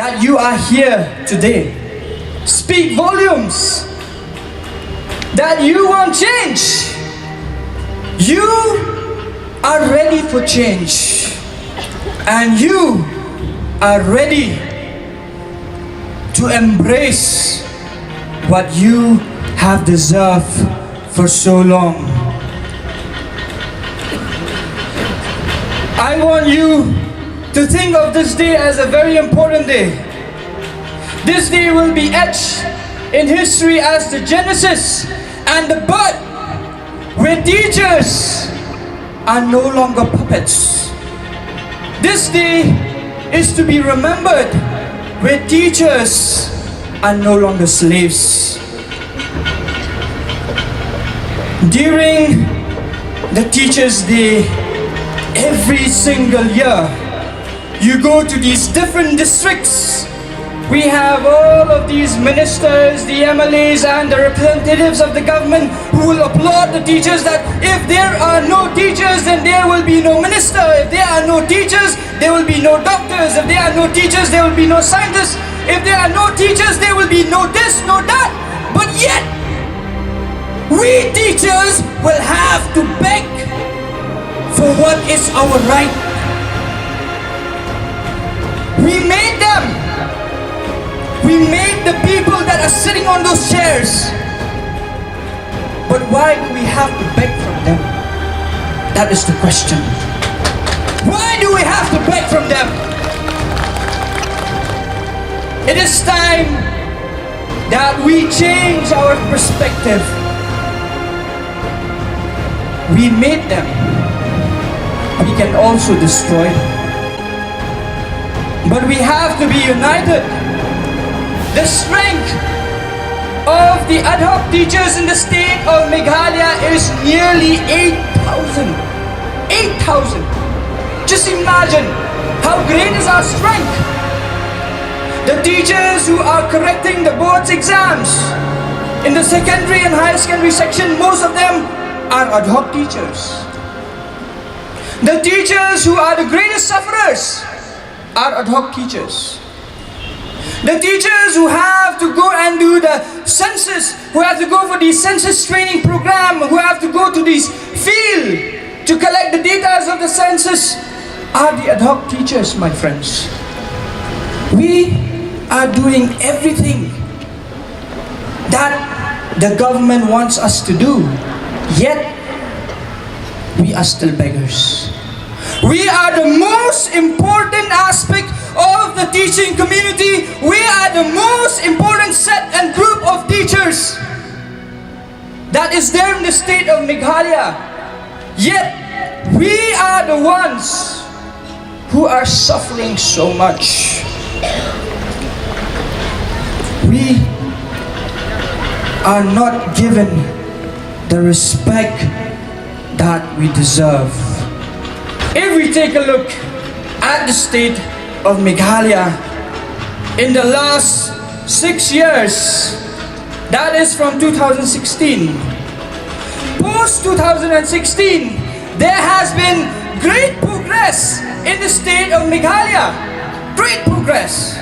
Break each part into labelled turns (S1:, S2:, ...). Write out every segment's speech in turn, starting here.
S1: that you are here today speak volumes that you want change. You are ready for change, and you are ready to embrace what you have deserved for so long. I want you to think of this day as a very important day. This day will be etched in history as the genesis and the birth, where teachers are no longer puppets. This day is to be remembered, where teachers are no longer slaves. During the Teachers' Day, every single year, you go to these different districts. We have all of these ministers, the MLAs and the representatives of the government who will applaud the teachers that if there are no teachers, then there will be no minister. If there are no teachers, there will be no doctors. If there are no teachers, there will be no scientists. If there are no teachers, there will be no this, no that. But yet, we teachers will have to beg for what is our right. We made them. We made the people that are sitting on those chairs. But why do we have to beg from them? That is the question. Why do we have to beg from them? It is time that we change our perspective. We made them. We can also destroy them. But we have to be united. The strength of the ad hoc teachers in the state of Meghalaya is nearly 8,000. 8,000. Just imagine how great is our strength. The teachers who are correcting the board's exams in the secondary and higher secondary section, most of them are ad hoc teachers. The teachers who are the greatest sufferers are ad hoc teachers. The teachers who have to go and do the census, who have to go for the census training program, who have to go to this field to collect the data of the census are the ad hoc teachers, my friends. We are doing everything that the government wants us to do, yet we are still beggars. We are the most important aspect of the teaching community. We are the most important set and group of teachers that is there in the state of Meghalaya. Yet, we are the ones who are suffering so much. We are not given the respect that we deserve. If we take a look at the state of Meghalaya in the last 6 years, that is from 2016. Post 2016, there has been great progress in the state of Meghalaya. Great progress.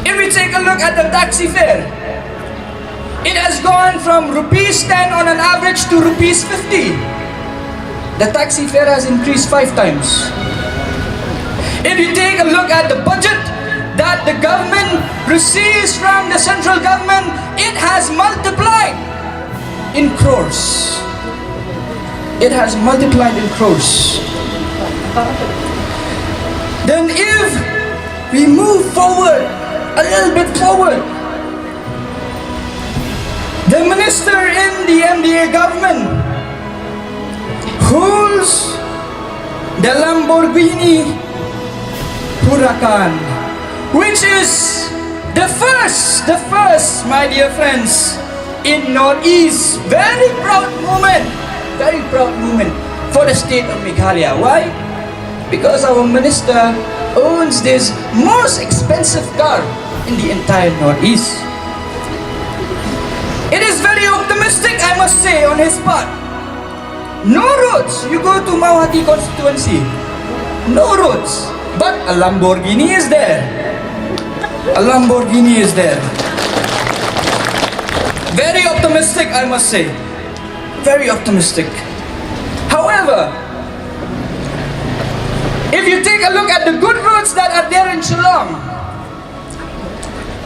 S1: If we take a look at the taxi fare, it has gone from rupees 10 on an average to rupees 50. The taxi fare has increased 5 times. If you take a look at the budget that the government receives from the central government, it has multiplied in crores. It has multiplied in crores. Then if we move forward, a little bit forward, the minister in the MDA government holds the Lamborghini Huracan, which is the first, my dear friends, in Northeast. Very proud moment for the state of Meghalaya. Why? Because our minister owns this most expensive car in the entire Northeast. It is very optimistic, I must say, on his part. No roads. You go to Mauhati constituency, no roads. But a Lamborghini is there. A Lamborghini is there. Very optimistic, I must say. Very optimistic. However, if you take a look at the good roads that are there in Shillong,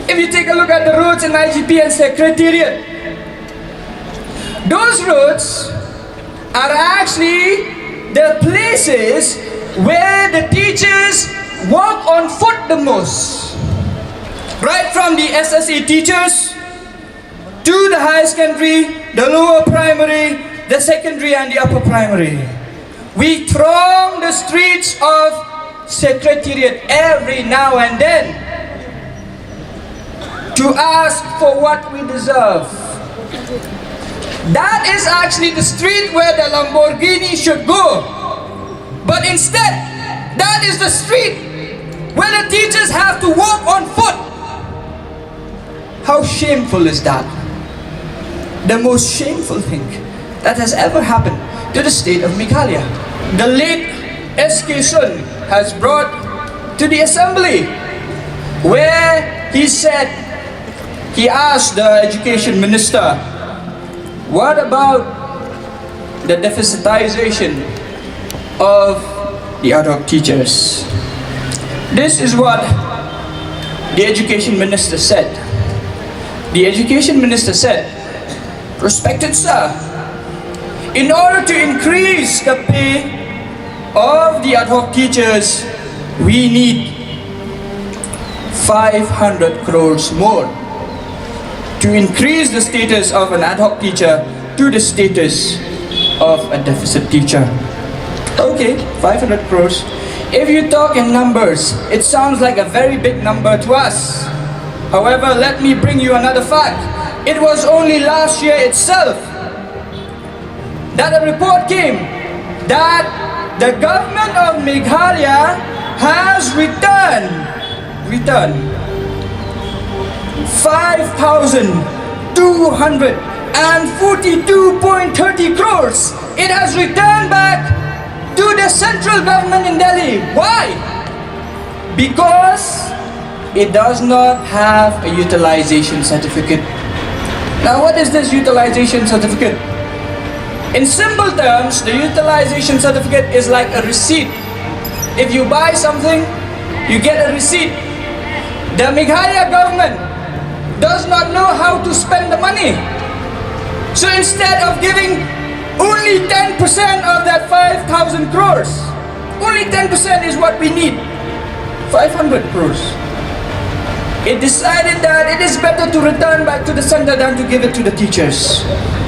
S1: if you take a look at the roads in IGP and Secretariat, those roads are actually the places where the teachers walk on foot the most. Right from the SSE teachers to the high secondary, the lower primary, the secondary and the upper primary. We throng the streets of Secretariat every now and then to ask for what we deserve. That is actually the street where the Lamborghini should go. But instead, that is the street where the teachers have to walk on foot. How shameful is that? The most shameful thing that has ever happened to the state of Meghalaya. The late S.K. Sun has brought to the assembly where he said, he asked the education minister, what about the deficitization of the ad hoc teachers? This is what the education minister said. The education minister said, respected sir, in order to increase the pay of the ad hoc teachers, we need 500 crores more to increase the status of an ad hoc teacher to the status of a deficit teacher. Okay, 500 crores. If you talk in numbers, it sounds like a very big number to us. However, let me bring you another fact. It was only last year itself that a report came that the government of Meghalaya has returned 5,242.30 crores. It has returned back to the central government in Delhi. Why? Because it does not have a utilization certificate. Now, what is this utilization certificate? In simple terms, the utilization certificate is like a receipt. If you buy something, you get a receipt. The Meghalaya government does not know how to spend the money. So instead of giving only 10% of that 5,000 crores, only 10% is what we need, 500 crores. It decided that it is better to return back to the center than to give it to the teachers.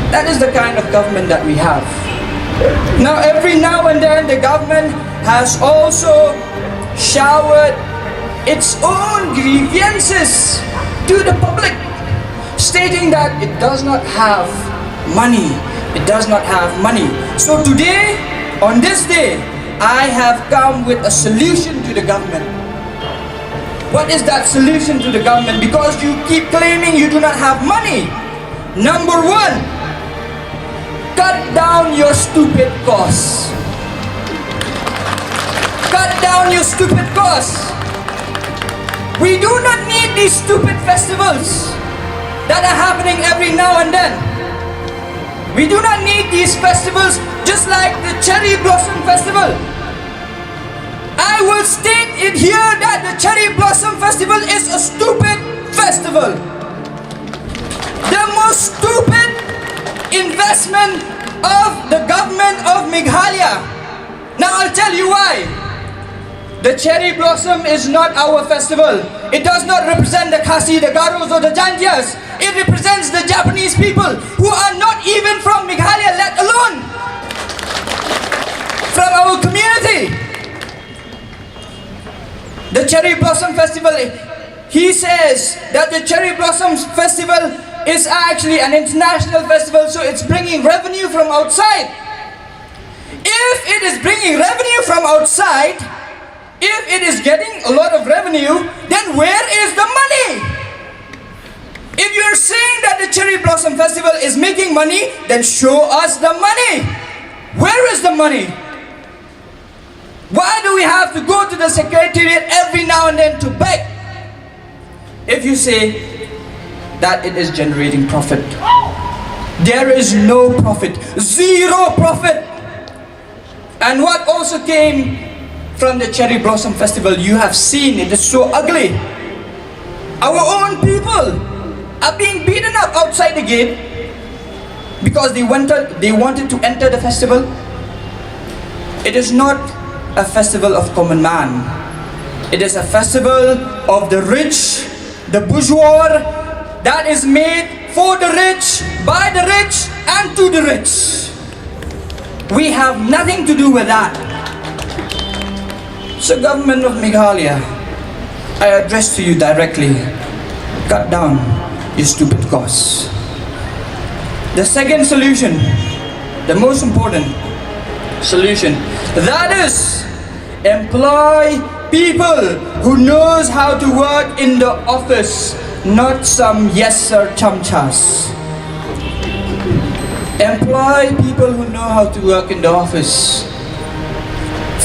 S1: That is the kind of government that we have. Now, every now and then, the government has also showered its own grievances to the public, stating that it does not have money. It does not have money. So today, on this day, I have come with a solution to the government. What is that solution to the government? Because you keep claiming you do not have money. Number one, cut down your stupid costs. Cut down your stupid costs. We do not need these stupid festivals that are happening every now and then. We do not need these festivals just like the Cherry Blossom Festival. I will state it here that the Cherry Blossom Festival is a stupid festival. The most stupid investment of the government of Meghalaya. Now I'll tell you why. The Cherry Blossom is not our festival. It does not represent the Khasi, the Garos or the Jantias. It represents the Japanese people who are not even from Meghalaya, let alone from our community. The Cherry Blossom Festival, he says that the Cherry Blossom Festival is actually an international festival, so it's bringing revenue from outside. If it is bringing revenue from outside, if it is getting a lot of revenue, then where is the money? If you're saying that the Cherry Blossom Festival is making money, then show us the money. Where is the money? Why do we have to go to the secretariat every now and then to beg? If you say that it is generating profit, there is no profit, zero profit. And what also came from the Cherry Blossom Festival, you have seen it is so ugly. Our own people are being beaten up outside the gate because they wanted to enter the festival. It is not a festival of common man. It is a festival of the rich, the bourgeois, that is made for the rich, by the rich, and to the rich. We have nothing to do with that. So government of Meghalaya, I address to you directly, cut down your stupid costs. The second solution, the most important solution, that is employ people who knows how to work in the office, not some yes sir chamchas. Employ people who know how to work in the office.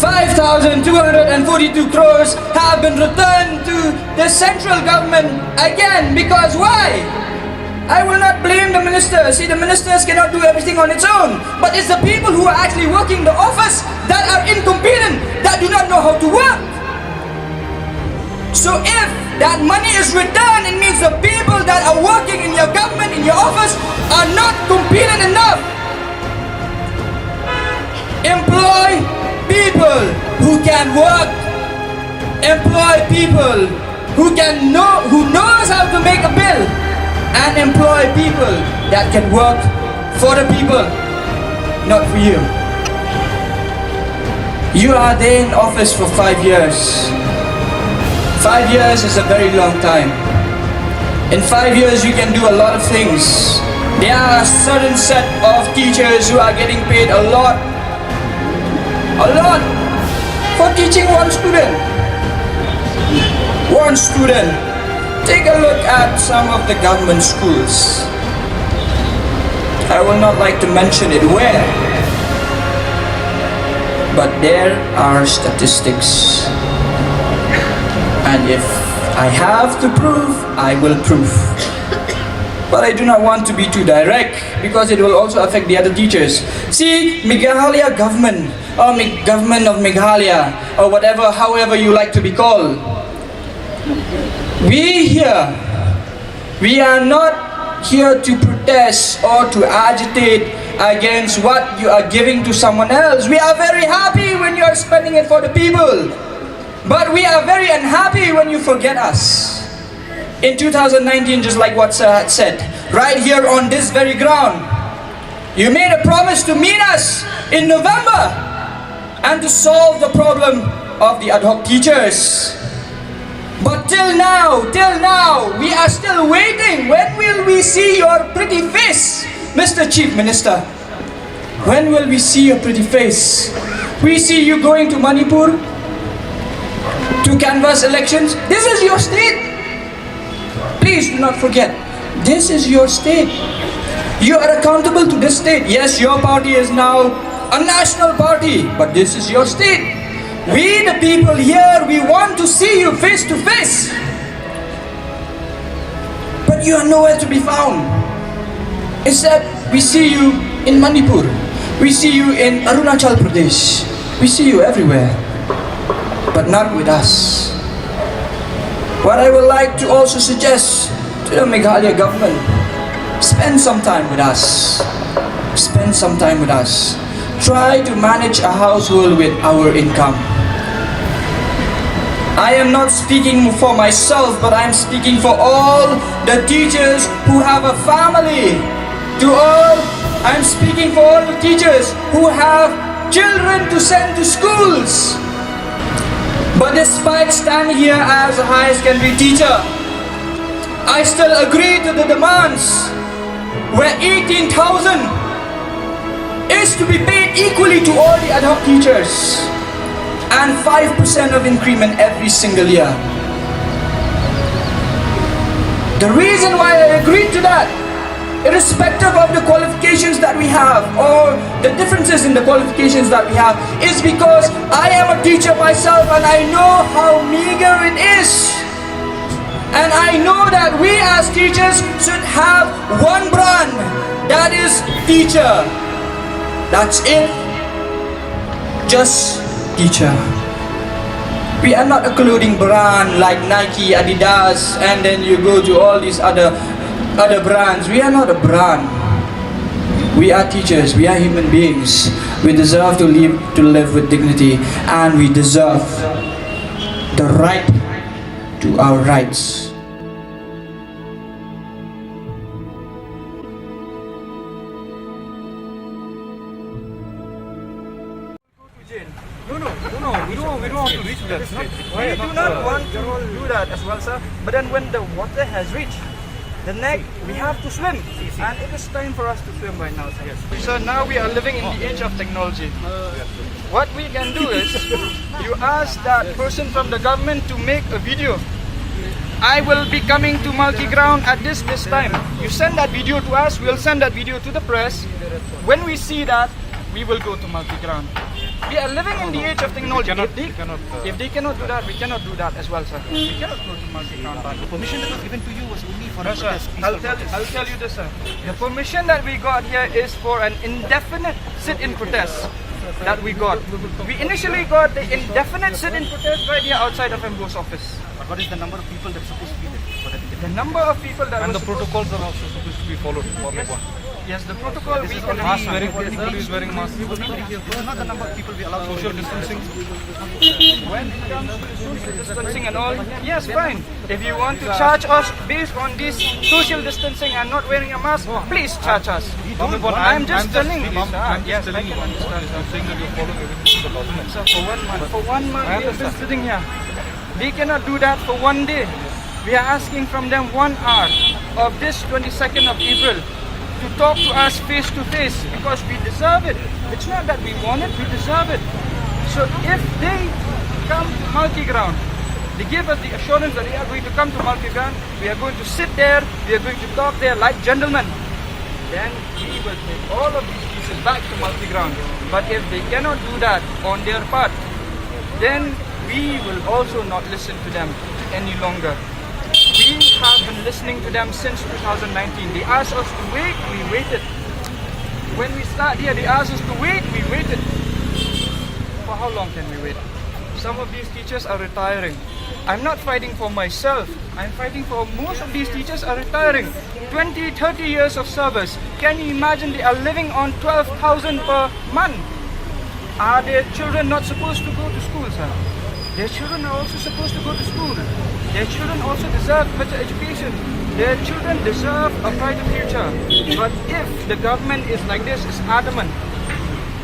S1: 5,242 crores have been returned to the central government again, because why? I will not blame the ministers. See, the ministers cannot do everything on its own. But it's the people who are actually working the office that are incompetent, that do not know how to work. So if that money is returned, it means the people that are working in your government, in your office, are not competent enough. Employ people who can work. Employ people who knows how to make a bill. And employ people that can work for the people, not for you. You are there in office for 5 years. 5 years is a very long time. In 5 years you can do a lot of things. There are a certain set of teachers who are getting paid a lot for teaching one student. One student. Take a look at some of the government schools. I will not like to mention it where, but there are statistics. And if I have to prove, I will prove. But I do not want to be too direct, because it will also affect the other teachers. See, Meghalaya government, or government of Meghalaya, or whatever, however you like to be called. We are not here to protest or to agitate against what you are giving to someone else. We are very happy when you are spending it for the people. But we are very unhappy when you forget us. In 2019, just like what Sir had said, right here on this very ground, you made a promise to meet us in November and to solve the problem of the ad hoc teachers. But till now, we are still waiting. When will we see your pretty face, Mr. Chief Minister? When will we see your pretty face? We see you going to Manipur to canvass elections. This is your state. Please do not forget, this is your state. You are accountable to this state. Yes, your party is now a national party, but this is your state. We the people here, we want to see you face to face. But you are nowhere to be found. Instead, we see you in Manipur. We see you in Arunachal Pradesh. We see you everywhere. But not with us. What I would like to also suggest to the Meghalaya government, spend some time with us. Spend some time with us. Try to manage a household with our income. I am not speaking for myself, but I am speaking for all the teachers who have a family. I am speaking for all the teachers who have children to send to schools. But despite standing here as the highest secondary teacher, I still agree to the demands where 18,000 is to be paid equally to all the ad hoc teachers and 5% of increment every single year. The reason why I agreed to that irrespective of the qualifications that we have or the differences in the qualifications that we have, is because I am a teacher myself and I know how meager it is. And I know that we as teachers should have one brand, that is teacher. That's it. Just teacher. We are not a clothing brand like Nike, Adidas, and then you go to all these other brands. We are not a brand. We are teachers. We are human beings. We deserve to live with dignity, and we deserve the right to our rights.
S2: No, we don't want to reach that stage. We do not want to do that as well, sir. But then when the water has reached the neck, we have to swim. And it is time for us to swim right now, sir. Yes. So now we are living in the age of technology. What we can do is, you ask that person from the government to make a video. I will be coming to Multi Ground at this time. You send that video to us, we'll send that video to the press. When we see that, we will go to Multi Ground. We are living in the age of technology. If they cannot do that, we cannot do that as well, sir. We cannot go to Multi Ground.
S3: The permission that was given to you was only for us.
S2: I'll tell you this, sir. The permission that we got here is for an indefinite sit-in protest that we got. We initially got the indefinite sit-in protest right here outside of MBO's office.
S3: What is the number of people that's supposed to be there for that?
S2: The number of people that
S4: And
S2: was
S4: the protocols are also supposed to be followed.
S2: Yes, the protocol we can
S4: Mask wearing, everybody is wearing masks.
S3: This is not the number of people we allow.
S4: Social distancing.
S2: when it comes to social distancing and all, yes, fine. If you want to charge us based on this social distancing and not wearing a mask, please charge us. I'm just telling you. Yes, I can understand.
S4: I'm saying that you're following everything to the government.
S2: So for one month, we have been sitting here. They cannot do that for one day. We are asking from them 1 hour of this 22nd of April to talk to us face to face because we deserve it. It's not that we want it, we deserve it. So if they come to Multi Ground, they give us the assurance that they are going to come to Multi Ground, we are going to sit there, we are going to talk there like gentlemen, then we will take all of these pieces back to Multi Ground. But if they cannot do that on their part, then we will also not listen to them any longer. We have been listening to them since 2019. They asked us to wait, we waited. When we start here, they asked us to wait, we waited. For how long can we wait? Some of these teachers are retiring. I'm not fighting for myself. I'm fighting for most of these teachers are retiring. 20, 30 years of service. Can you imagine they are living on 12,000 per month? Are their children not supposed to go to school, sir? Their children are also supposed to go to school. Their children also deserve better education. Their children deserve a brighter future. But if the government is like this, is adamant,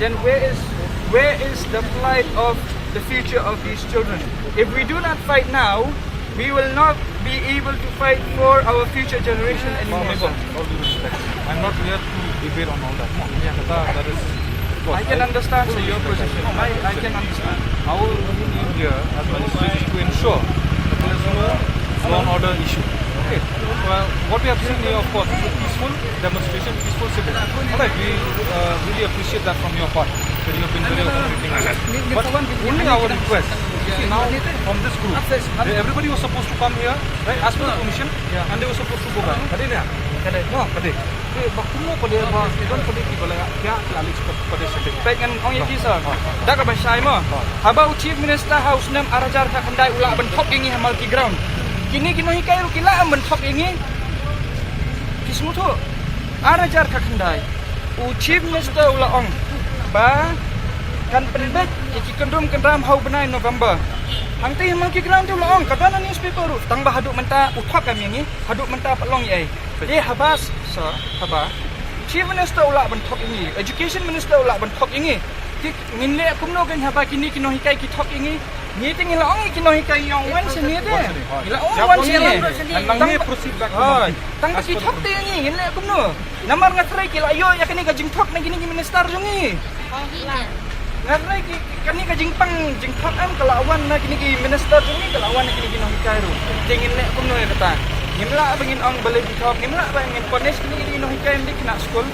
S2: then where is the plight of the future of these children? If we do not fight now, we will not be able to fight for our future generation anymore.
S4: All due respect. I'm not here to debate on all that. That is.
S2: I can understand your position. I can understand.
S4: Our aim here as legislators is to ensure that there is no law and order issue. Okay. Well, what we have seen here, of course, is a peaceful demonstration, peaceful civil. Alright, we really appreciate that from your part. That you have been very accommodating. But only our request. See, now from this group, everybody was supposed to come here, right? As per the commission, and they were supposed to go back.
S2: Baik kan orang yang kisah. Dah ke bahasa mo. Habau Chief Minister House nam arajar ka kandai ulah bentok ingi Multi Ground. Kini hikai ru kila bentok ingi. Kismu tu arajar ka kandai. Chief Minister ulah ong. Ba kan pendek iki kendum kendram hau benai November. Hang ti Multi Ground tu ulah ong kadana newspaper ru tang ba haduk menta uthak kami ngi haduk menta palong ai. Habas sa haba. Chief Minister ulah bentok ingi, Education Minister ulah bentok ingi. Nginle kumno kan haba kini kino hikai ki thok ingi. Ni tingin la ong kino hikai yang wan sini de. Ila ong wan sini.
S4: Nang ni proceed back.
S2: Tang ki thok te ingi nginle kumno. Namar ngatrai ki layo ya kini gajing thok na kini ki minister jungi. Ngatrai ki kani gajing pang jing thok am kalawan na kini ki minister jungi kalawan na kini kino hikai ru. Tingin le kumno ya kata. Ngimla bangin ang balay bitop, ngimla bangin pones kini ino hikay di kena school.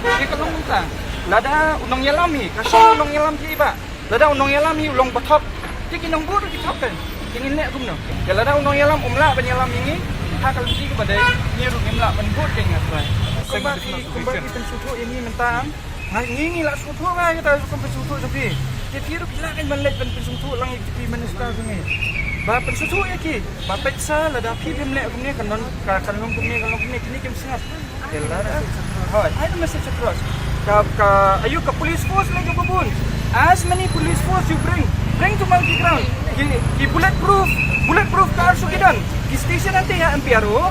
S2: Di kalong muta. Lada unong yalami, kasi unong yalam ki ba. Lada unong yalami ulong batok. Di kinong buru bitop kan. Kingin nek gumno. Ya lada unong yalam umla banyalam ini. Hakal di ke badai niru ngimla penbut keng asai. Kembali pensutu ini mentang. Ngingi lah sutu ba kita pensutu tapi. Dia tiru gila kan balik pensutu lang di minister ni. Ba pensutu ya ki. Ba peksa lada pi bimle gumne kanon gumne kini kem singat. Lada. Hai, ada message across. Ayu ka police force lagi babun. As many police force you bring to Monkey Ground. Ki bulletproof car sukidan. Ki station nanti ya MPRO,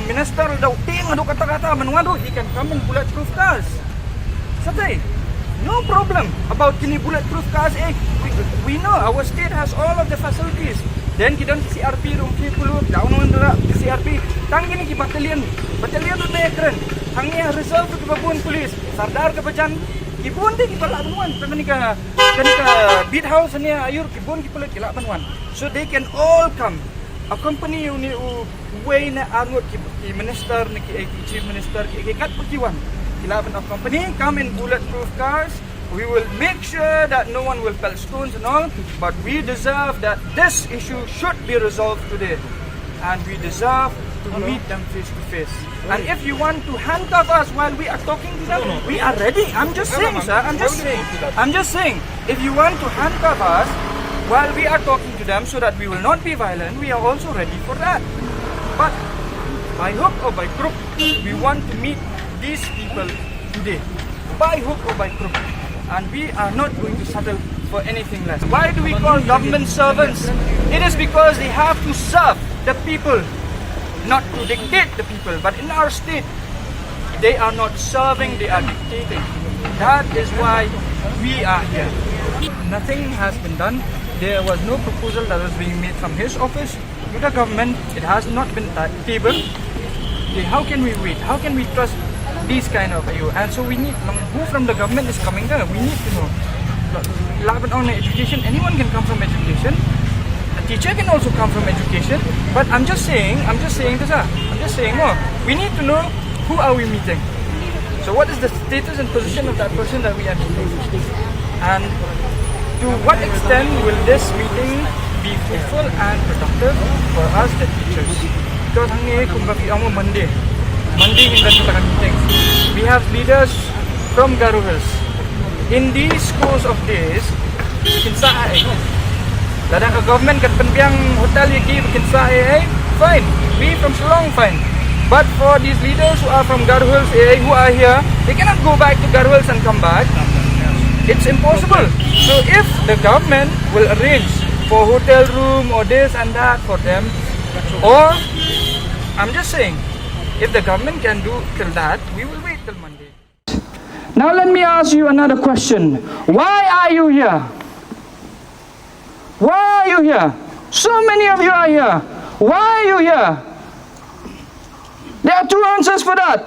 S2: minister daw ting ado kata-kata manuado ikan kami bulletproof cars. Satay. No problem about kini bulletproof cars. We know our state has all of the facilities. Then kita CRP room people down on the CRP. Tang kini ki battalion tu keren. Hangi reserve ke babun police. Sardar ke bajan kibun di kipala banuan. Kanika beat house ni ayur kibun kipala kila banuan. So they can all come. Accompany you ni way na angot ki minister ni ki chief minister ki kat perkiwan. Kila ban company come in bulletproof cars. We will make sure that no one will pelt stones and all, but we deserve that this issue should be resolved today. And we deserve to meet them face to face. And if you want to handcuff us while we are talking to them, we are ready. I'm just saying, sir. I'm just saying. If you want to handcuff us while we are talking to them so that we will not be violent, we are also ready for that. But by hook or by crook, we want to meet these people today. By hook or by crook. And we are not going to settle for anything less. Why do we call government servants? It is because they have to serve the people, not to dictate the people. But in our state, they are not serving, they are dictating. That is why we are here. Nothing has been done. There was no proposal that was being made from his office to the government. It has not been tabled. How can we wait? How can we trust these kind of IO? And so we need, who from the government is coming there? We need to know. Laban on education, anyone can come from education. A teacher can also come from education. But I'm just saying this. I'm just saying, we need to know who are we meeting. So what is the status and position of that person that we are meeting? And to what extent will this meeting be fruitful and productive for us, the teachers? Because Monday in the meeting, we have leaders from Garo Hills. In these course of days, kinsa ay ladang ka government kat penbiang hotel yaki kinsa ay fine. We from Shillong fine. But for these leaders who are from Garo Hills, who are here, they cannot go back to Garo Hills and come back. It's impossible. So if the government will arrange for hotel room or this and that for them, or I'm just saying, if the government can do till that, we will wait till Monday.
S1: Now let me ask you another question. Why are you here? Why are you here? So many of you are here. Why are you here? There are two answers for that.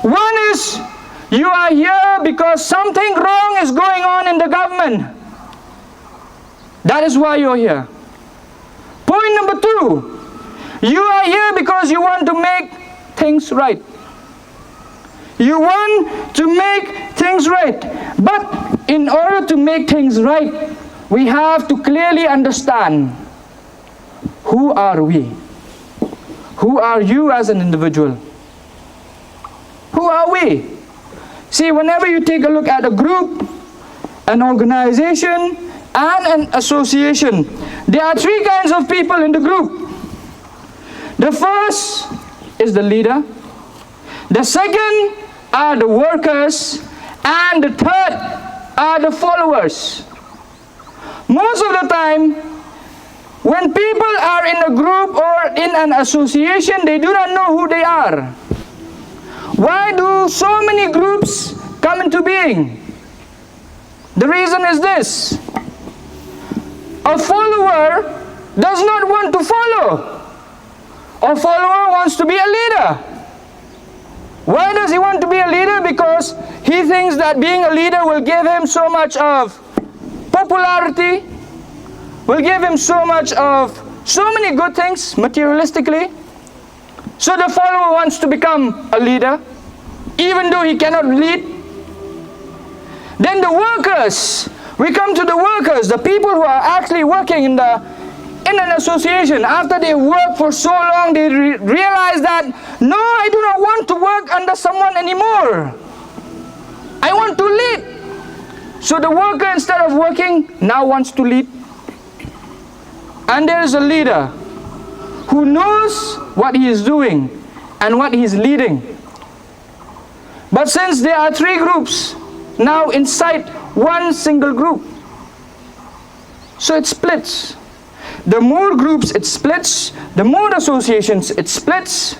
S1: One is, you are here because something wrong is going on in the government. That is why you're here. Point number two, you are here because you want to make things right. You want to make things right. But in order to make things right, we have to clearly understand, who are we? Who are you as an individual? Who are we? See, whenever you take a look at a group, an organization, and an association, there are three kinds of people in the group. The first is the leader. The second are the workers. And the third are the followers. Most of the time, when people are in a group or in an association, they do not know who they are. Why do so many groups come into being? The reason is this. A follower does not want to follow. A follower wants to be a leader. Why does he want to be a leader? Because he thinks that being a leader will give him so much of popularity, will give him so much of so many good things materialistically.
S2: So the follower wants to become a leader, even though he cannot lead. Then the workers, we come to the workers, the people who are actually working in an association. After they work for so long, they realize that, no, I do not want to work under someone anymore. I want to lead. So the worker, instead of working, now wants to lead. And there is a leader who knows what he is doing and what he is leading. But since there are three groups now inside one single group, so it splits. The more groups it splits, the more associations it splits,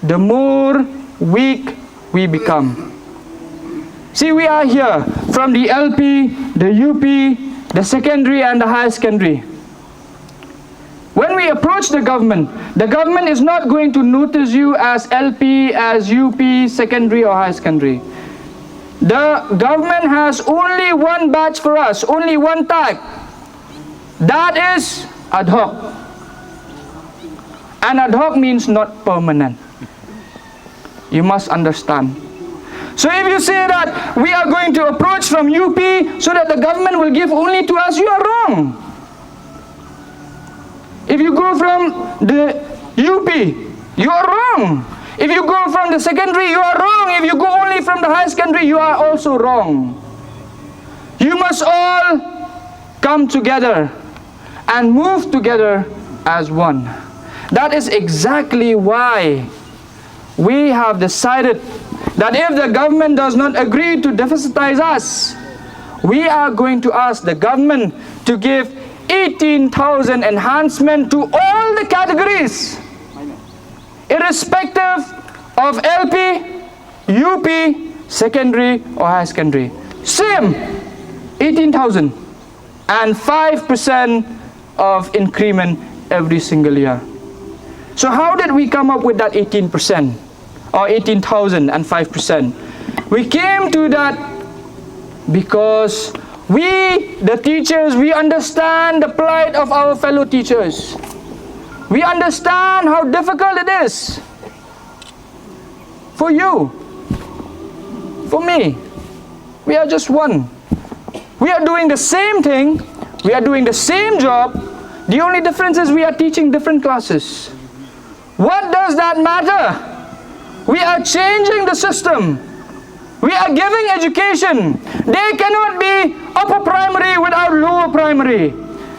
S2: the more weak we become. See, we are here from the LP, the UP, the secondary and the higher secondary. When we approach the government is not going to notice you as LP, as UP, secondary or higher secondary. The government has only one badge for us, only one tag. That is ad hoc. And ad hoc means not permanent. You must understand. So if you say that we are going to approach from UP so that the government will give only to us, you are wrong. If you go from the UP, you are wrong. If you go from the secondary, you are wrong. If you go only from the higher secondary, you are also wrong. You must all come together and move together as one. That is exactly why we have decided that if the government does not agree to deficitize us, we are going to ask the government to give 18,000 enhancement to all the categories, irrespective of LP, UP, secondary or higher secondary. Same, 18,000 and 5% of increment every single year. So how did we come up with that 18% or 18,000 and 5%? We came to that because we, the teachers, we understand the plight of our fellow teachers. We understand how difficult it is for you, for me. We are just one. We are doing the same thing. We are doing the same job. The only difference is we are teaching different classes. What does that matter? We are changing the system. We are giving education. They cannot be upper primary without lower primary.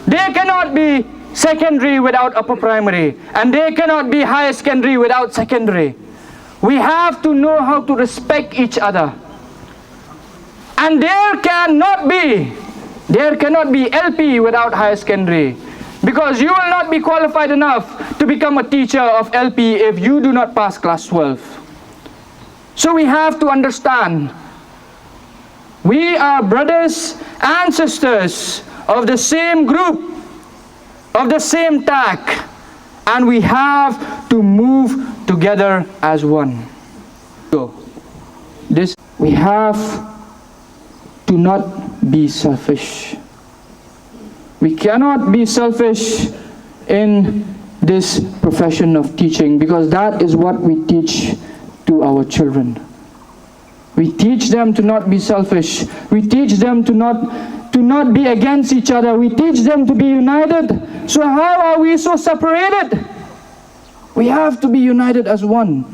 S2: They cannot be secondary without upper primary. And they cannot be higher secondary without secondary. We have to know how to respect each other. And there cannot be LP without higher secondary. Because you will not be qualified enough to become a teacher of LP if you do not pass class 12. So we have to understand, we are brothers and sisters of the same group, of the same tag, and we have to move together as one. So, we have to not be selfish. We cannot be selfish in this profession of teaching, because that is what we teach to our children. We teach them to not be selfish. We teach them to not be against each other. We teach them to be united. So how are we so separated? We have to be united as one.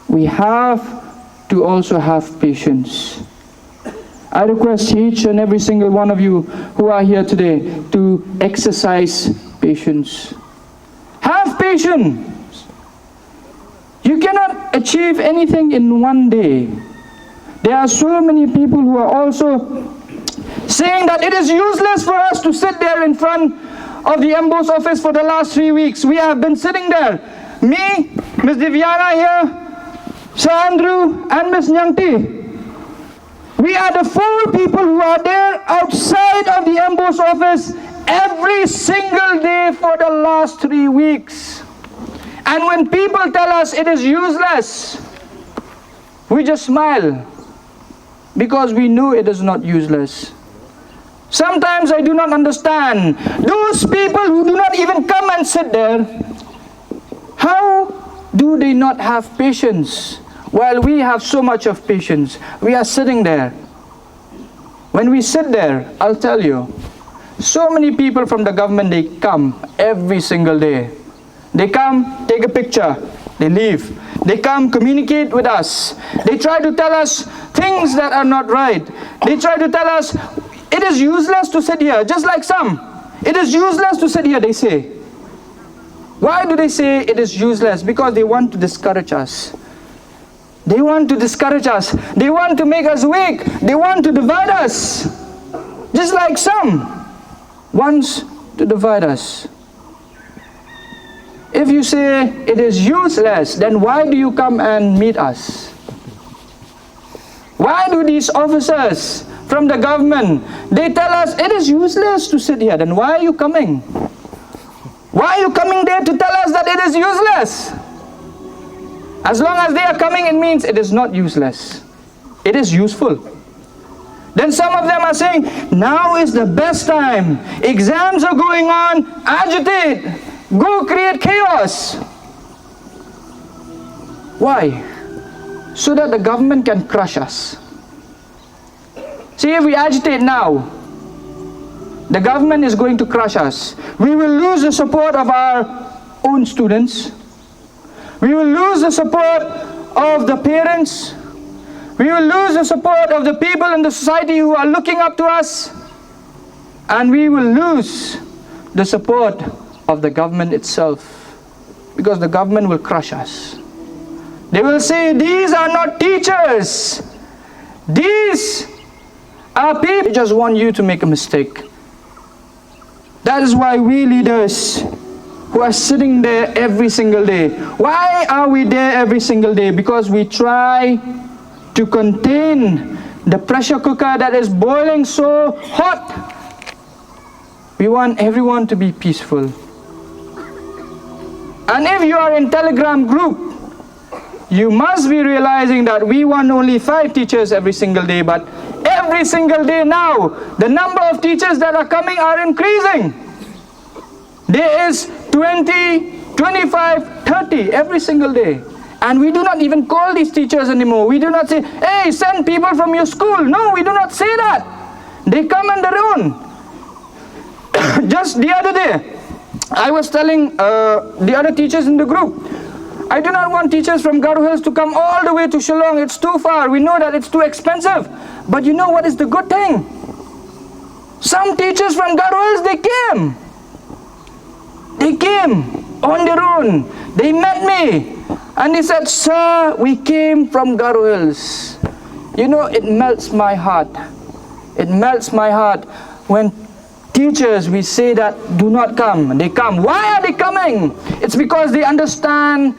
S2: We have to also have patience. I request each and every single one of you who are here today to exercise patience. Have patience. You cannot achieve anything in one day. There are so many people who are also saying that it is useless for us to sit there in front of the MBOS office for the last 3 weeks. We have been sitting there. Me, Ms. Divyana here, Sir Andrew and Ms. Nyangti. We are the 4 people who are there outside of the MBOS office every single day for the last 3 weeks. And when people tell us it is useless, we just smile because we know it is not useless. Sometimes I do not understand those people who do not even come and sit there.
S1: How do they not have patience while we have so much of patience? We are sitting there. When we sit there, I'll tell you, so many people from the government, they come every single day. They come, take a picture, they leave. They come, communicate with us. They try to tell us things that are not right. They try to tell us, it is useless to sit here, just like some. It is useless to sit here, they say. Why do they say it is useless? Because they want to discourage us. They want to discourage us. They want to make us weak. They want to divide us. Just like some wants to divide us. If you say it is useless, then why do you come and meet us? Why do these officers from the government, they tell us it is useless to sit here, then why are you coming? Why are you coming there to tell us that it is useless? As long as they are coming, it means it is not useless. It is useful. Then some of them are saying, now is the best time. Exams are going on, agitate. Go create chaos. Why? So that the government can crush us. See, if we agitate now, the government is going to crush us. We will lose the support of our own students. We will lose the support of the parents. We will lose the support of the people in the society who are looking up to us. And we will lose the support of the government itself, because the government will crush us. They will say, these are not teachers. These are people who just want you to make a mistake. That is why we leaders who are sitting there every single day. Why are we there every single day? Because we try to contain the pressure cooker that is boiling so hot. We want everyone to be peaceful. And if you are in Telegram group, you must be realizing that we want only 5 teachers every single day, but every single day now, the number of teachers that are coming are increasing. There is 20, 25, 30 every single day. And we do not even call these teachers anymore. We do not say, hey, send people from your school. No, we do not say that. They come on their own. Just the other day, I was telling the other teachers in the group, I do not want teachers from Garo Hills to come all the way to Shillong. It's too far. We know that it's too expensive. But you know what is the good thing? Some teachers from Garo Hills, they came. They came on their own. They met me. And they said, sir, we came from Garo Hills. You know, it melts my heart. It melts my heart when teachers, we say that do not come. They come. Why are they coming? It's because they understand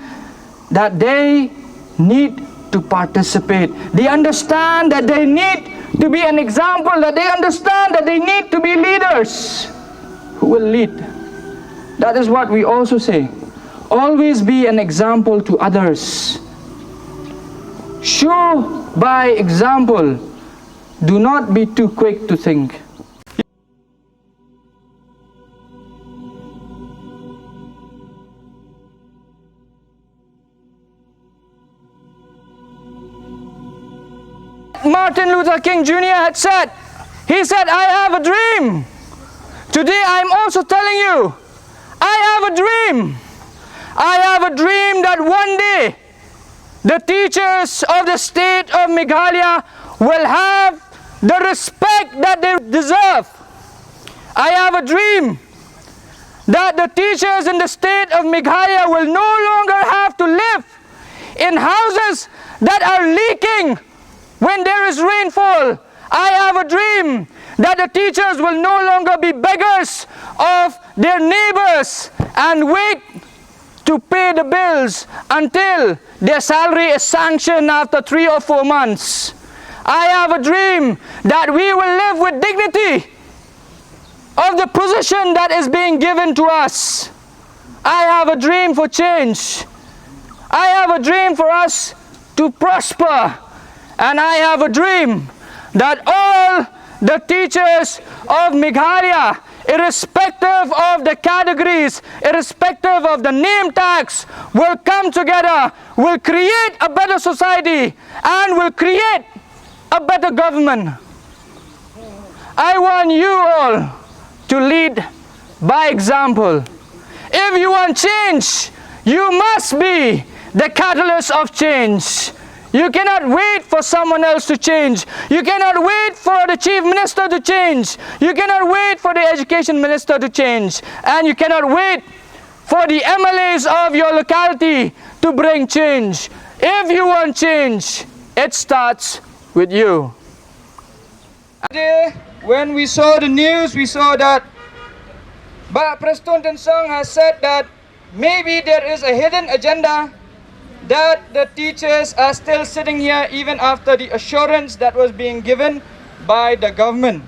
S1: that they need to participate. They understand that they need to be an example, that they understand that they need to be leaders who will lead. That is what we also say. Always be an example to others. Show by example. Do not be too quick to think. Martin Luther King Jr. had said, he said, I have a dream. Today I'm also telling you, I have a dream. I have a dream that one day the teachers of the state of Meghalaya will have the respect that they deserve. I have a dream that the teachers in the state of Meghalaya will no longer have to live in houses that are leaking when there is rainfall. I have a dream that the teachers will no longer be beggars of their neighbors and wait to pay the bills until their salary is sanctioned after 3 or 4 months. I have a dream that we will live with dignity of the position that is being given to us. I have a dream for change. I have a dream for us to prosper. And I have a dream that all the teachers of Meghalaya
S2: irrespective of the categories, irrespective of the name tags, will come together, will create a better society, and will create a better government. I want you all to lead by example. If you want change, you must be the catalyst of change. You cannot wait for someone else to change. You cannot wait for the chief minister to change. You cannot wait for the education minister to change. And you cannot wait for the MLAs of your locality to bring change. If you want change, it starts with you. Today, when we saw the news, we saw that Preston Tensong has said that maybe there is a hidden agenda, that the teachers are still sitting here even after the assurance that was being given by the government.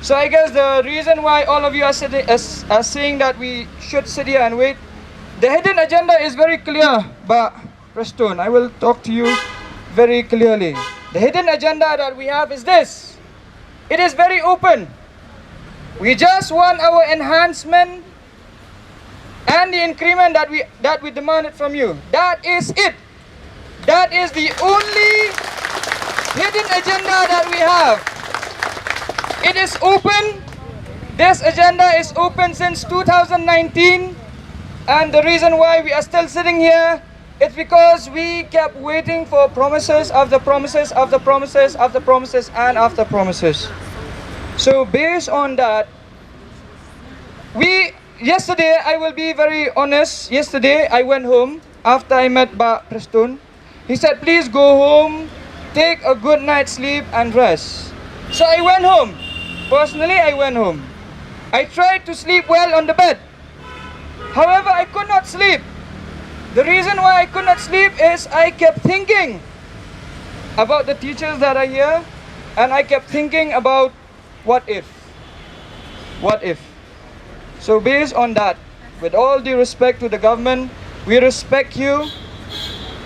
S2: So I guess the reason why all of you are saying that we should sit here and wait, the hidden agenda is very clear, but Preston, I will talk to you very clearly. The hidden agenda that we have is this. It is very open. We just want our enhancement and the increment that we demanded from you. That is it. That is the only hidden agenda that we have. It is open. This agenda is open since 2019, and the reason why we are still sitting here is because we kept waiting for promises after promises after promises after promises and after promises. So based on that, yesterday, I will be very honest, yesterday I went home after I met Preston. He said, please go home, take a good night's sleep and rest. So I went home. Personally, I went home. I tried to sleep well on the bed. However, I could not sleep. The reason why I could not sleep is I kept thinking about the teachers that are here, and I kept thinking about what if? What if? So based on that, with all due respect to the government, we respect you,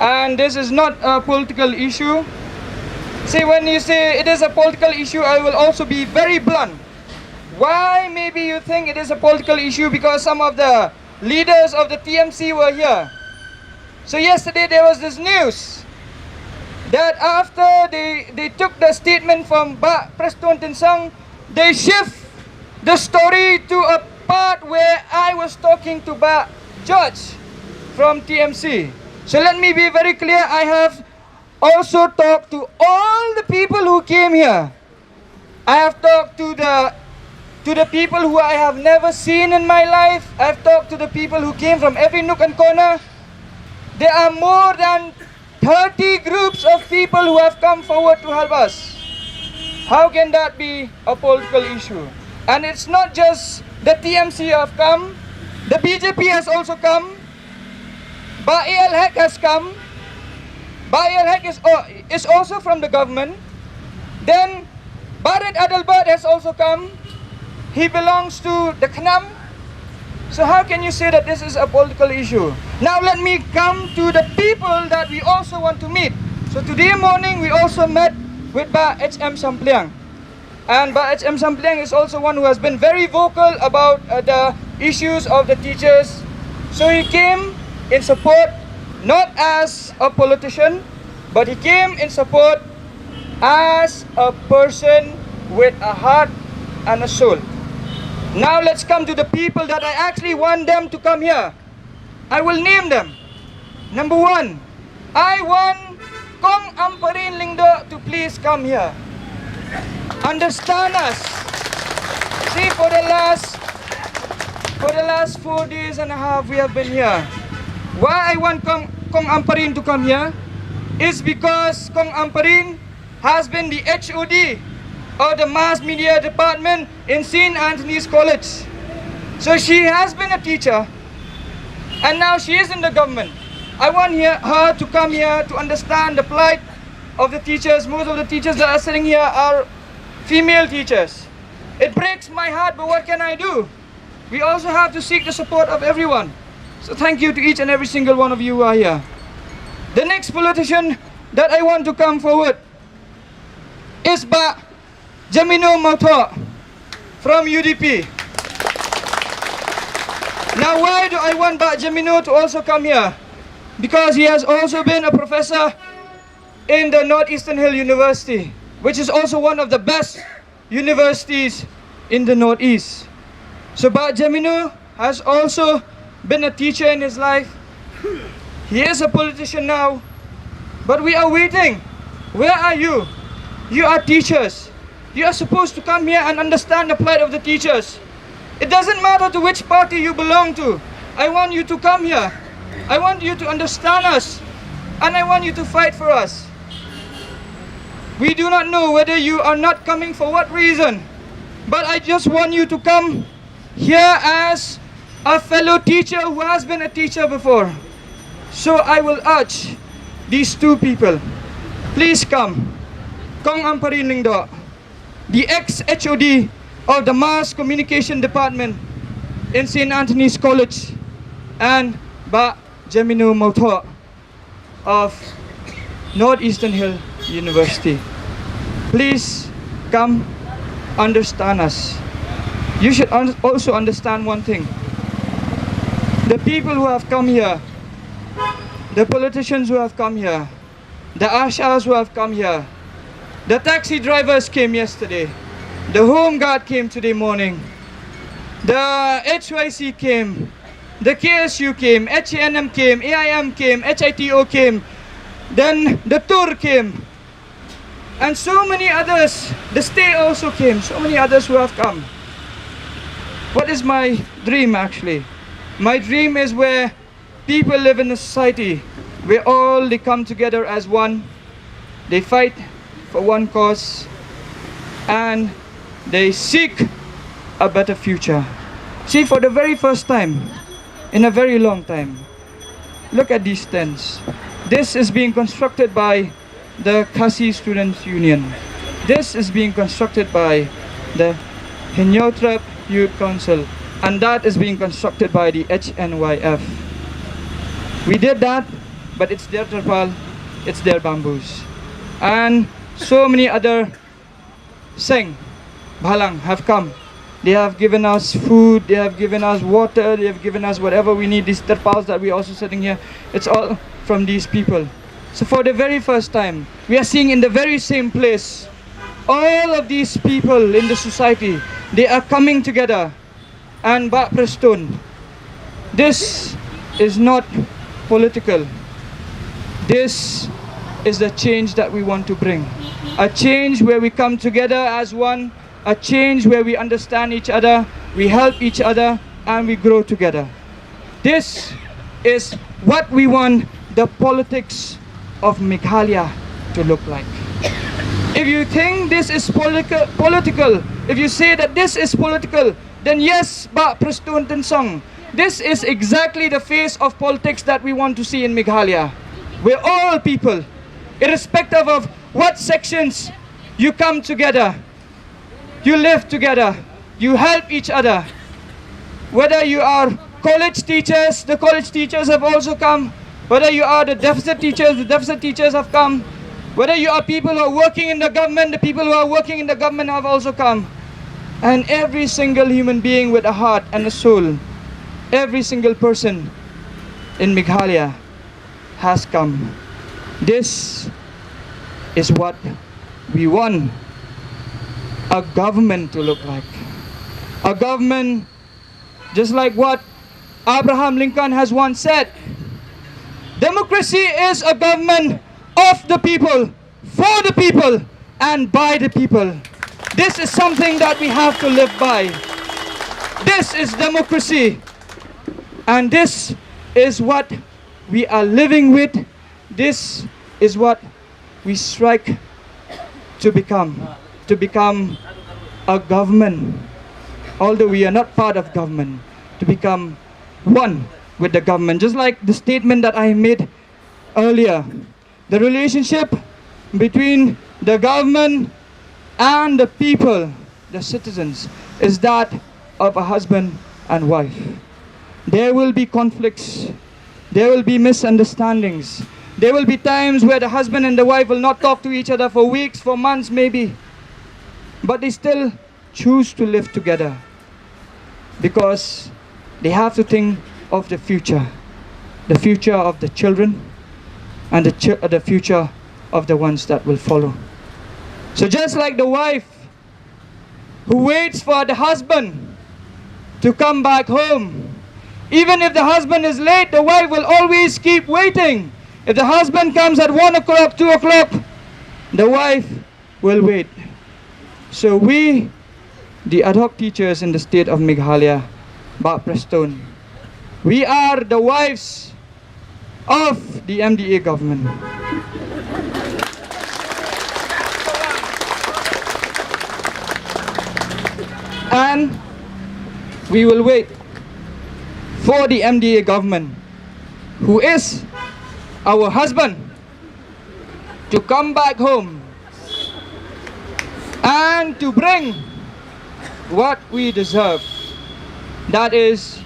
S2: and this is not a political issue. See, when you say it is a political issue, I will also be very blunt. Why maybe you think it is a political issue? Because some of the leaders of the TMC were here. So yesterday there was this news that after they took the statement from Preston Tensong, they shift the story to a part where I was talking to George from TMC. So let me be very clear, I have also talked to all the people who came here. I have talked to the people who I have never seen in my life. I have talked to the people who came from every nook and corner. There are more than 30 groups of people who have come forward to help us. How can that be a political issue? And it's not just the TMC have come, the BJP has also come, Bail Haq has come, Bail Haq is also from the government, then Barit Adalbert has also come, he belongs to the KNAM. So how can you say that this is a political issue? Now let me come to the people that we also want to meet. So today morning we also met with H.M. Sampliang. And H.M. Sampliang is also one who has been very vocal about the issues of the teachers. So he came in support, not as a politician, but he came in support as a person with a heart and a soul. Now let's come to the people that I actually want them to come here. I will name them. Number one, I want Kong Amparin Lingdo to please come here. Understand us. See, for the last 4 days and a half we have been here. Why I want Kong Amparin to come here is because Kong Amparin has been the HOD of the mass media department in St. Anthony's College. So she has been a teacher, and now she is in the government. I want her to come here to understand the plight of the teachers. Most of the teachers that are sitting here are female teachers. It breaks my heart, but what can I do? We also have to seek the support of everyone. So thank you to each and every single one of you who are here. The next politician that I want to come forward is Jamino Mautho from UDP.
S1: Now, why do I want Pak Jamino to also come here? Because he has also been a professor in the Northeastern Hill University, which is also one of the best universities in the Northeast. So Pak Jamino has also been a teacher in his life. He is a politician now, but we are waiting. Where are you? You are teachers. You are supposed to come here and understand the plight of the teachers. It doesn't matter to which party you belong to. I want you to come here. I want you to understand us, and I want you to fight for us. We do not know whether you are not coming for what reason, but I just want you to come here as a fellow teacher who has been a teacher before. So I will urge these two people, please come. Kong Amparin Lingdo, the ex-HOD of the Mass Communication Department in St. Anthony's College, and Pak Jamino Mautho of Northeastern Hill University. Please come, understand us. You should also understand one thing. The people who have come here, the politicians who have come here, the ashas who have come here, the taxi drivers came yesterday, the home guard came today morning, the HYC came, the KSU came, HANM came, AIM came, HITO came, then the TUR came, and so many others. The state also came, so many others who have come. What is my dream actually? My dream is where people live in a society where all they come together as one, they fight for one cause, and they seek a better future. See, for the very first time in a very long time, look at these tents. This is being constructed by the Khasi Students Union. This is being constructed by the Hinyotrap Youth Council, and that is being constructed by the HNYF. We did that, but it's their tarpal, it's their bamboos. And so many other Seng, Bhalang have come. They have given us food, they have given us water, they have given us whatever we need. These tarpals that we're also sitting here, it's all from these people. So for the very first time, we are seeing in the very same place, all of these people in the society, they are coming together. And Pak Preston, this is not political. This is the change that we want to bring. A change where we come together as one, a change where we understand each other, we help each other, and we grow together. This is what we want the politics of Meghalaya to look like. If you think this is political, if you say that this is political, then yes, Pak Preston Tensong, this is exactly the face of politics that we want to see in Meghalaya. We're all people, irrespective of what sections you come together, you live together, you help each other. Whether you are college teachers, the college teachers have also come. Whether you are the deficit teachers have come. Whether you are people who are working in the government, the people who are working in the government have also come. And every single human being with a heart and a soul, every single person in Meghalaya has come. This is what we want a government to look like. A government just like what Abraham Lincoln has once said. Democracy is a government of the people, for the people, and by the people. This is something that we have to live by. This is democracy. And this is what we are living with. This is what we strike to become a government. Although we are not part of government, to become one with the government. Just like the statement that I made earlier, the relationship between the government and the people, the citizens, is that of a husband and wife. There will be conflicts, there will be misunderstandings, there will be times where the husband and the wife will not talk to each other for weeks, for months maybe, but they still choose to live together because They have to think of the future of the children, and the future of the ones that will follow. So just like the wife who waits for the husband to come back home, even if the husband is late, the wife will always keep waiting. If the husband comes at 1 o'clock, 2 o'clock, the wife will wait. So we, the ad hoc teachers in the state of Meghalaya, Bap Preston, we are the wives of the MDA government. And we will wait for the MDA government, who is our husband, to come back home and to bring what we deserve. That is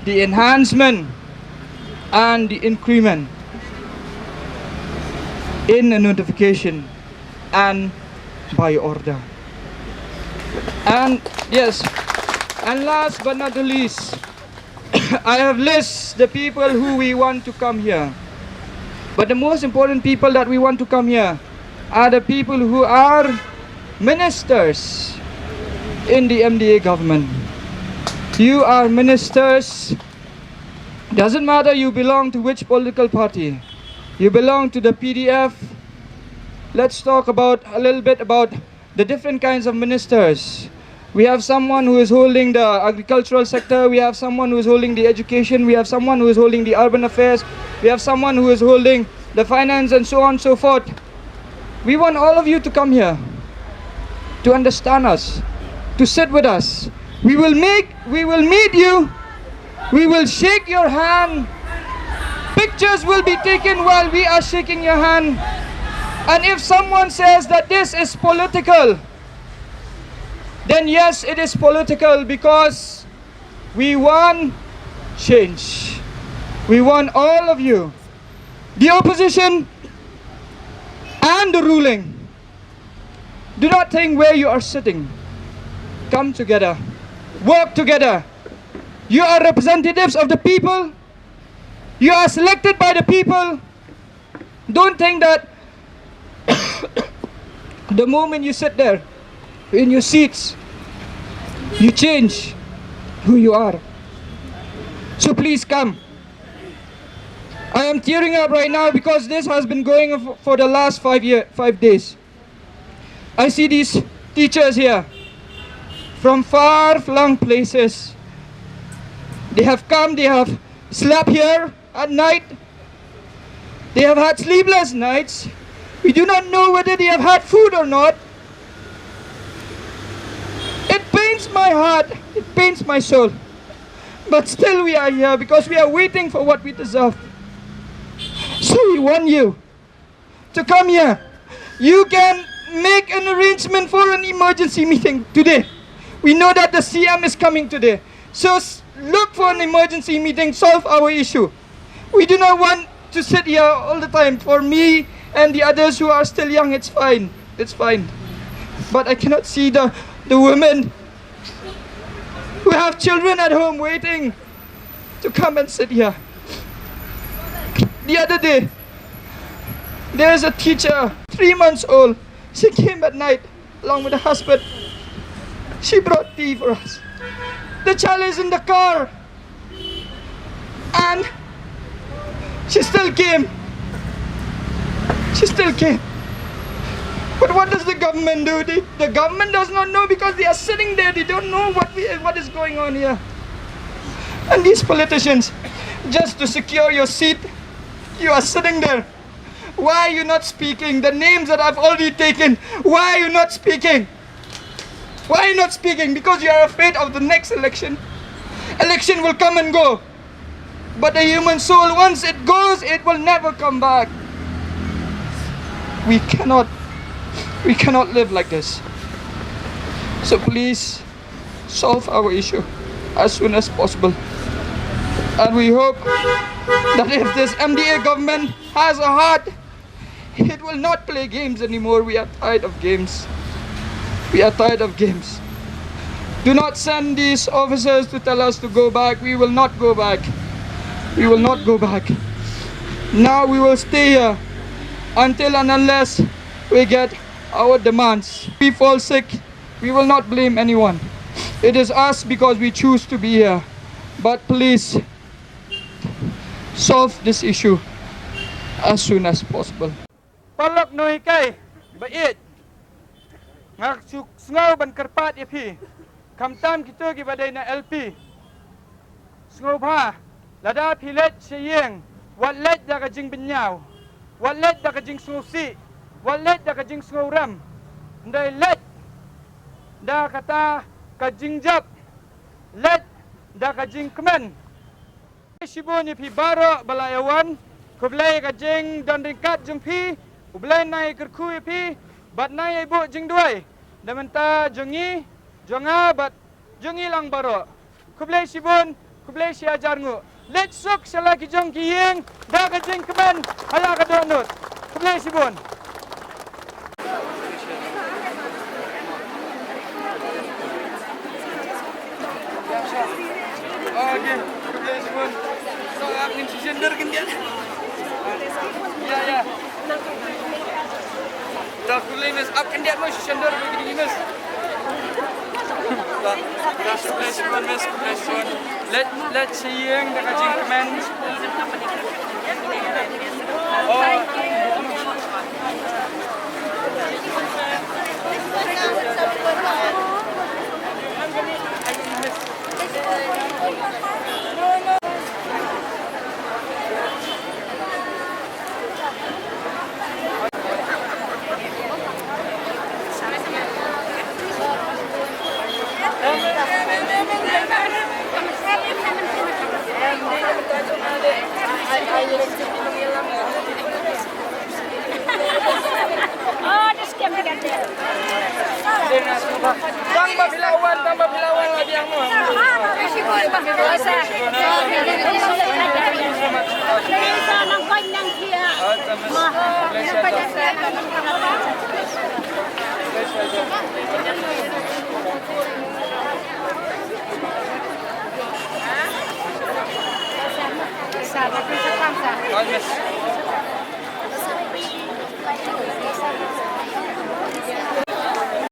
S1: the enhancement and the increment in the notification and by order. And yes, and last but not the least, I have listed the people who we want to come here. But the most important people that we want to come here are the people who are ministers in the MDA government. You are ministers. Doesn't matter you belong to which political party. You belong to the PDF. Let's talk about a little bit about the different kinds of ministers. We have someone who is holding the agricultural sector. We have someone who is holding the education. We have someone who is holding the urban affairs. We have someone who is holding the finance, and so on and so forth. We want all of you to come here, to understand us, to sit with us. We will meet you. We will shake your hand. Pictures will be taken while we are shaking your hand. And if someone says that this is political, then yes, it is political, because we want change. We want all of you, the opposition and the ruling. Do not think where you are sitting. Come together. Work together. You are representatives of the people. You are selected by the people. Don't think that the moment you sit there in your seats, you change who you are. So please come. I am tearing up right now because this has been going on for the last 5 days. I see these teachers here from far-flung places. They have come, they have slept here at night. They have had sleepless nights. We do not know whether they have had food or not. It pains my heart, it pains my soul. But still we are here because we are waiting for what we deserve. So we want you to come here. You can make an arrangement for an emergency meeting today. We know that the CM is coming today. So look for an emergency meeting, solve our issue. We do not want to sit here all the time. For me and the others who are still young, it's fine. It's fine. But I cannot see the women who have children at home waiting to come and sit here. The other day, there is a teacher, 3 months old. She came at night along with her husband. She brought tea for us. The child is in the car. And she still came. She still came. But what does the government do? The government does not know because they are sitting there. They don't know what is going on here. And these politicians, just to secure your seat, you are sitting there. Why are you not speaking? The names that I've already taken, why are you not speaking? Why are you not speaking? Because you are afraid of the next election. Election will come and go. But the human soul, once it goes, it will never come back. We cannot live like this. So please, solve our issue as soon as possible. And we hope that if this MDA government has a heart, it will not play games anymore. We are tired of games. We are tired of games. Do not send these officers to tell us to go back. We will not go back. We will not go back. Now we will stay here until and unless we get our demands. If we fall sick, we will not blame anyone. It is us because we choose to be here. But please solve this issue as soon as possible.
S2: Palak noi kai bait ngak sungau ban kerpat ipi kamtam kita ki badai na LP sungau pha lada pilet seyeng walet da ka jing benyau walet da ka jing sungau si walet da ka jing sungau ram ndai let da kata ka jing jap let da ka jing kemen sibonye pi baro balayawan kublai ka jing dan ringkat jumpi ublai nai kerkui pi bat nai ibu jing duai damenta jongi jonga bat jongi lang baro kublai sibun kublai si ajar ngu let suk selagi jong kiyeng da ka jing kemen hala ka donut kublai sibun okay kublai sibun so am nin si gender kendian ya dah kulai mas up kan dia mas sender begini mas dah kulai sibun mas kulai sibun let siang dah kajing kemen oh
S5: Oh, ada scam dekat dia.
S2: tambah bilawan lagi yang mau.
S5: Bisa nang kanyang dia.
S2: Sabar, bisa kamsa.